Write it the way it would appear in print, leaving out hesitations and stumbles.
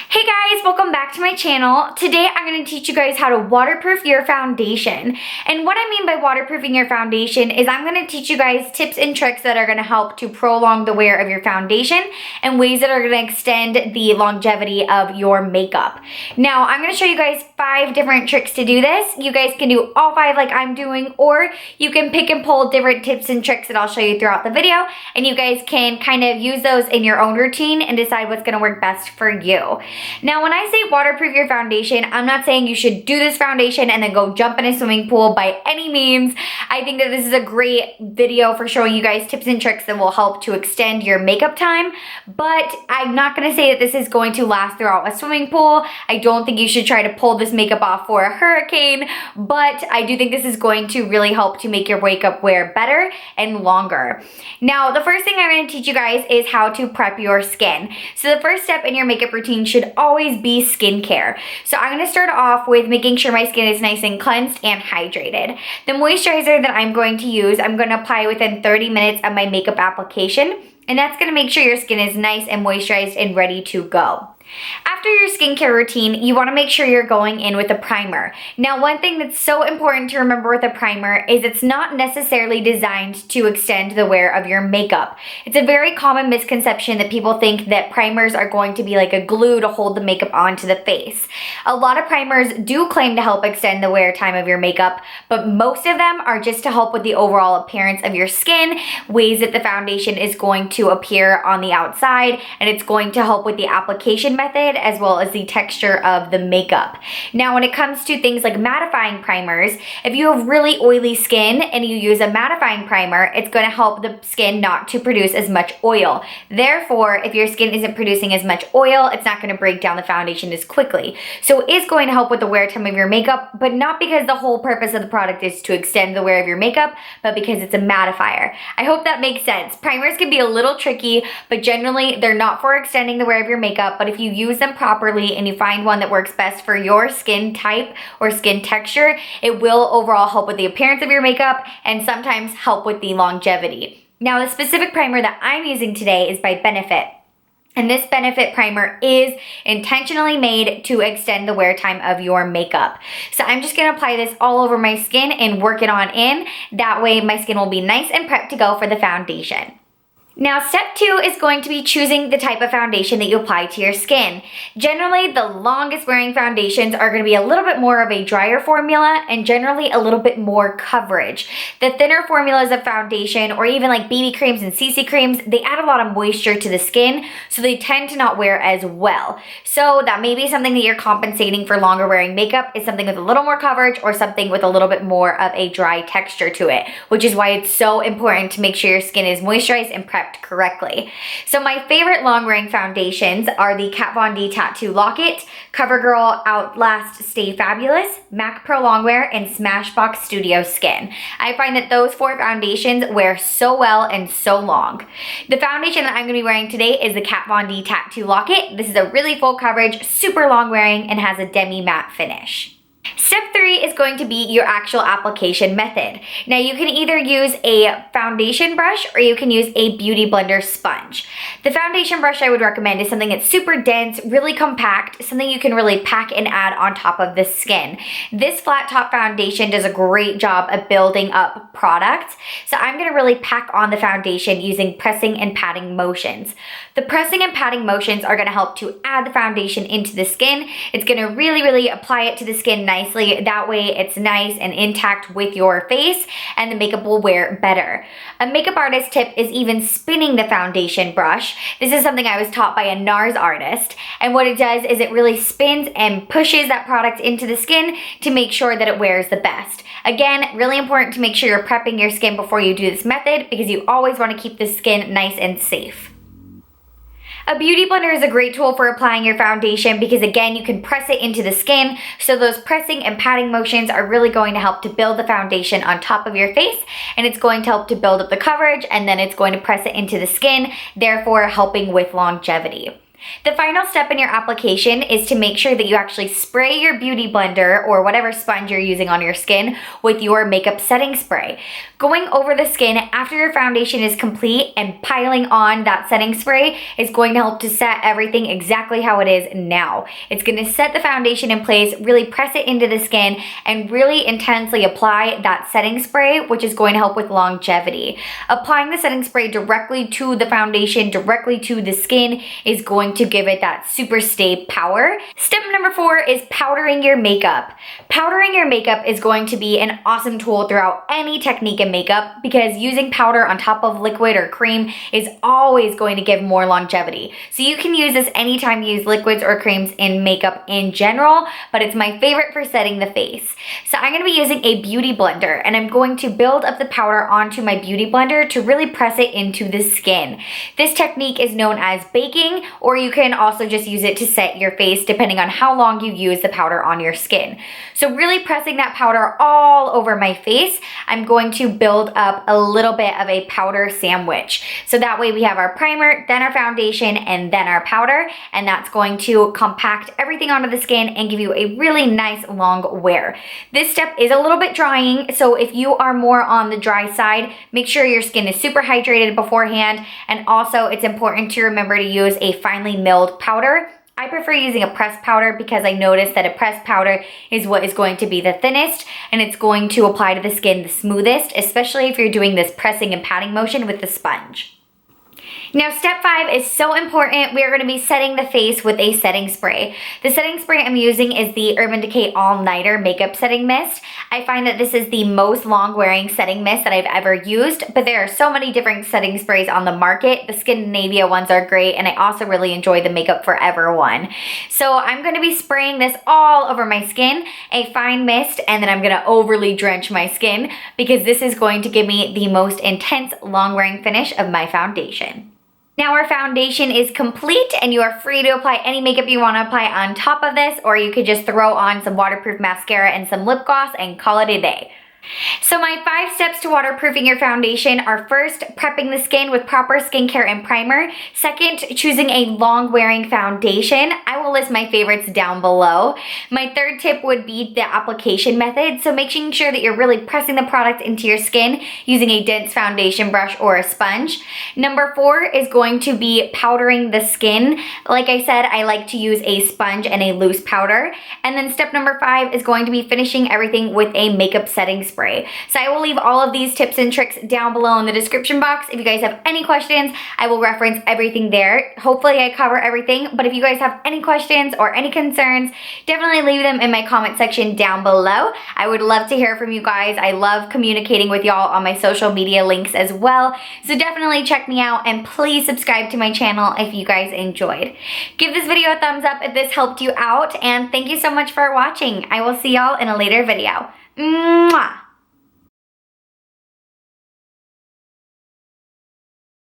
Hey guys, welcome back to my channel. Today I'm going to teach you guys how to waterproof your foundation. And what I mean by waterproofing your foundation is I'm going to teach you guys tips and tricks that are going to help to prolong the wear of your foundation and ways that are going to extend the longevity of your makeup. Now I'm going to show you guys 5 different tricks to do this. You guys can do all 5 like I'm doing, or you can pick and pull different tips and tricks that I'll show you throughout the video, and you guys can kind of use those in your own routine and decide what's going to work best for you. Now, when I say waterproof your foundation, I'm not saying you should do this foundation and then go jump in a swimming pool by any means. I think that this is a great video for showing you guys tips and tricks that will help to extend your makeup time, but I'm not going to say that this is going to last throughout a swimming pool. I don't think you should try to pull this makeup off for a hurricane, but I do think this is going to really help to make your makeup wear better and longer. Now, the first thing I'm going to teach you guys is how to prep your skin. So the first step in your makeup routine should always be skincare. So I'm going to start off with making sure my skin is nice and cleansed and hydrated. The moisturizer that I'm going to use, I'm going to apply within 30 minutes of my makeup application, and that's going to make sure your skin is nice and moisturized and ready to go. After your skincare routine, you want to make sure you're going in with a primer. Now, one thing that's so important to remember with a primer is it's not necessarily designed to extend the wear of your makeup. It's a very common misconception that people think that primers are going to be like a glue to hold the makeup onto the face. A lot of primers do claim to help extend the wear time of your makeup, but most of them are just to help with the overall appearance of your skin, ways that the foundation is going to appear on the outside, and it's going to help with the application method as well as the texture of the makeup. Now, when it comes to things like mattifying primers, if you have really oily skin and you use a mattifying primer, it's going to help the skin not to produce as much oil. Therefore, if your skin isn't producing as much oil, it's not going to break down the foundation as quickly. So it is going to help with the wear time of your makeup, but not because the whole purpose of the product is to extend the wear of your makeup, but because it's a mattifier. I hope that makes sense. Primers can be a little tricky, but generally they're not for extending the wear of your makeup, but if you use them properly and you find one that works best for your skin type or skin texture, it will overall help with the appearance of your makeup and sometimes help with the longevity. Now, the specific primer that I'm using today is by Benefit. And this Benefit primer is intentionally made to extend the wear time of your makeup. So I'm just gonna apply this all over my skin and work it on in. That way my skin will be nice and prepped to go for the foundation. Now, step 2 is going to be choosing the type of foundation that you apply to your skin. Generally, the longest wearing foundations are going to be a little bit more of a drier formula and generally a little bit more coverage. The thinner formulas of foundation, or even like BB creams and CC creams, they add a lot of moisture to the skin, so they tend to not wear as well. So that may be something that you're compensating for longer wearing makeup, is something with a little more coverage or something with a little bit more of a dry texture to it, which is why it's so important to make sure your skin is moisturized and prepped correctly. So my favorite long wearing foundations are the Kat Von D Tattoo Lock-It, CoverGirl Outlast Stay Fabulous, MAC Pro Longwear, and Smashbox Studio Skin. I find that those 4 foundations wear so well and so long. The foundation that I'm going to be wearing today is the Kat Von D Tattoo Lock-It. This is a really full coverage, super long wearing, and has a demi matte finish. Step 3 is going to be your actual application method. Now, you can either use a foundation brush or you can use a beauty blender sponge. The foundation brush I would recommend is something that's super dense, really compact, something you can really pack and add on top of the skin. This flat top foundation does a great job of building up product, so I'm going to really pack on the foundation using pressing and patting motions. The pressing and patting motions are going to help to add the foundation into the skin. It's going to really apply it to the skin nicely. That way it's nice and intact with your face and the makeup will wear better. A makeup artist tip is even spinning the foundation brush. This is something I was taught by a NARS artist, and what it does is it really spins and pushes that product into the skin to make sure that it wears the best. Again, really important to make sure you're prepping your skin before you do this method because you always want to keep the skin nice and safe. A beauty blender is a great tool for applying your foundation because, again, you can press it into the skin, so those pressing and patting motions are really going to help to build the foundation on top of your face, and it's going to help to build up the coverage, and then it's going to press it into the skin, therefore helping with longevity. The final step in your application is to make sure that you actually spray your beauty blender or whatever sponge you're using on your skin with your makeup setting spray. Going over the skin after your foundation is complete and piling on that setting spray is going to help to set everything exactly how it is now. It's going to set the foundation in place, really press it into the skin, and really intensely apply that setting spray, which is going to help with longevity. Applying the setting spray directly to the foundation, directly to the skin, is going to give it that super stay power. Step number 4 is powdering your makeup. Powdering your makeup is going to be an awesome tool throughout any technique in makeup because using powder on top of liquid or cream is always going to give more longevity. So you can use this anytime you use liquids or creams in makeup in general, but it's my favorite for setting the face. So I'm going to be using a beauty blender and I'm going to build up the powder onto my beauty blender to really press it into the skin. This technique is known as baking, or you can also just use it to set your face depending on how long you use the powder on your skin. So really pressing that powder all over my face, I'm going to build up a little bit of a powder sandwich. So that way we have our primer, then our foundation, and then our powder, and that's going to compact everything onto the skin and give you a really nice long wear. This step is a little bit drying, so if you are more on the dry side, make sure your skin is super hydrated beforehand, and also it's important to remember to use a finely milled powder. I prefer using a pressed powder because I noticed that a pressed powder is what is going to be the thinnest and it's going to apply to the skin the smoothest, especially if you're doing this pressing and patting motion with the sponge. Now step 5 is so important. We are going to be setting the face with a setting spray. The setting spray I'm using is the Urban Decay All Nighter Makeup Setting Mist. I find that this is the most long wearing setting mist that I've ever used, but there are so many different setting sprays on the market. The Scandinavia ones are great, and I also really enjoy the Makeup Forever one. So I'm going to be spraying this all over my skin, a fine mist, and then I'm going to overly drench my skin because this is going to give me the most intense long wearing finish of my foundation. Now our foundation is complete and you are free to apply any makeup you want to apply on top of this, or you could just throw on some waterproof mascara and some lip gloss and call it a day. So my 5 steps to waterproofing your foundation are: first, prepping the skin with proper skincare and primer. Second, choosing a long wearing foundation. I will list my favorites down below. My 3rd tip would be the application method. So making sure that you're really pressing the product into your skin using a dense foundation brush or a sponge. Number 4 is going to be powdering the skin. Like I said, I like to use a sponge and a loose powder. And then step number 5 is going to be finishing everything with a makeup setting spray. So I will leave all of these tips and tricks down below in the description box. If you guys have any questions, I will reference everything there. Hopefully I cover everything, but if you guys have any questions or any concerns, definitely leave them in my comment section down below. I would love to hear from you guys. I love communicating with y'all on my social media links as well. So definitely check me out and please subscribe to my channel if you guys enjoyed. Give this video a thumbs up if this helped you out, and thank you so much for watching. I will see y'all in a later video. Mwah!